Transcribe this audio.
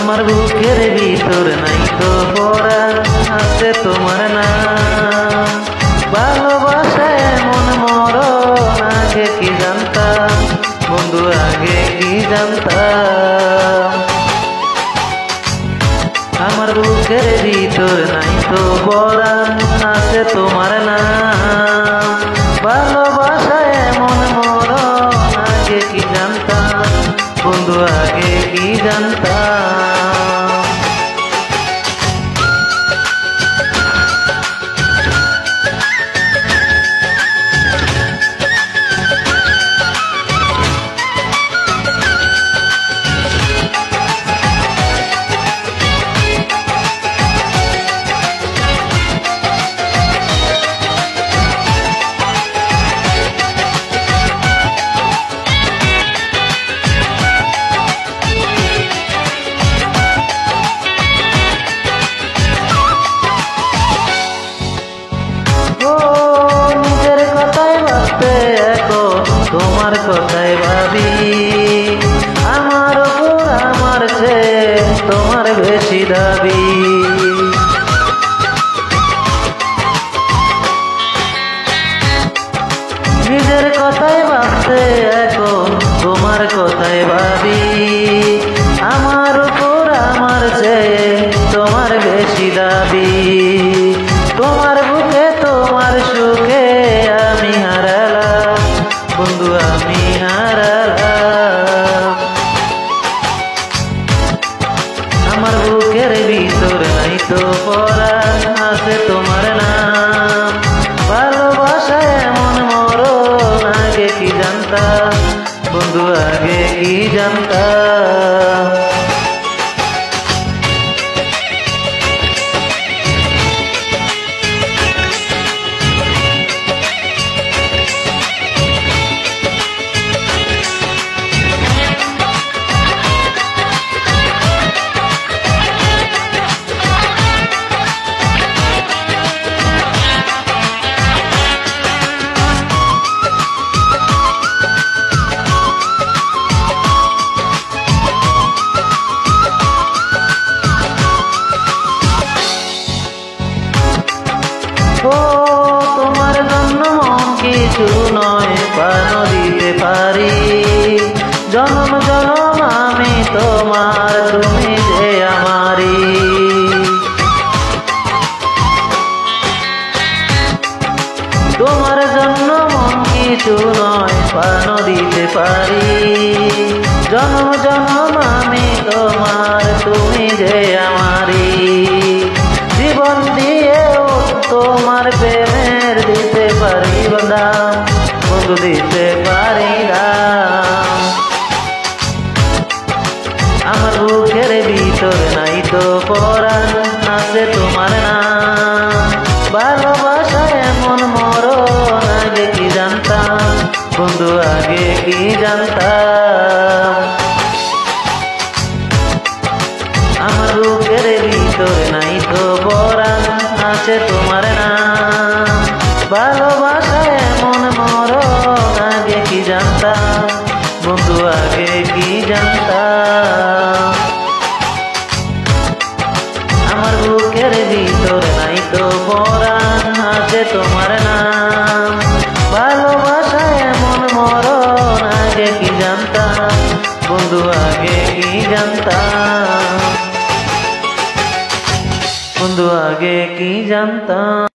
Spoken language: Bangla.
আমার বুকের ভিতর নাই তো পরাণ আছে তোমার নাম। ভালোবাসা এমন মরণ আগে কি জানতাম বন্ধু, আগে কি জানতাম। আমার বুকের ভিতর নাই তো পরাণ আছে তোমার নাম। ভালোবাসা এমন মরণ আগে কি জানতাম বন্ধু, আগে কি জানতাম। তোমার কথাই ভাবি, আমার উপর আমার চেয়ে তোমার বেশি দাবি। নিজের কথাই ভাবতে এখন তোমার কথাই ভাবি, আমার উপর আমার চেয়ে তোমার বেশি দাবি। তোমার বুকে তোমার সুখে আমি হারালাম বন্ধু, আমি হারালাম। আমার বুকের ভিতর নাই তো পরাণ আছে তোমার নাম। ভালোবাসা এমন মরণ আগে কি জানতাম বন্ধু, আগে কি জানতাম। তোমার জন্য মন কিছু নয় প্রাণ দিতে পারি। জনম জনম আমি তোমার, তুমি যে আমারি। তোমার জন্য মন কিছু নয় প্রাণ দিতে পারি। জনম জনম আমি তোমার, তুমি যে আমারি। জীবন দিয়েও তোমার প্রেমের দিতে পারি দাম বন্ধু, দিতে পারি দাম। আমার বুকের ভিতর নাই তো পরাণ আছে তোমার নাম। ভালোবাসা এমন মরণ আগে কি জানতাম বন্ধু, আগে কি জানতাম। আমার বুকের ভিতর নাই তো পরাণ আছে তোমার নাম। ভালোবাসা এমন মরণ আগে কি জানতাম বন্ধু, আগে কি জানতাম। আমার বুকের ভিতর নাই তো পরাণ আছে তোমার নাম। ভালোবাসা এমন মরণ আগে কি জানতাম বন্ধু, আগে কি জানতাম বন্ধু, আগে কি জানতাম।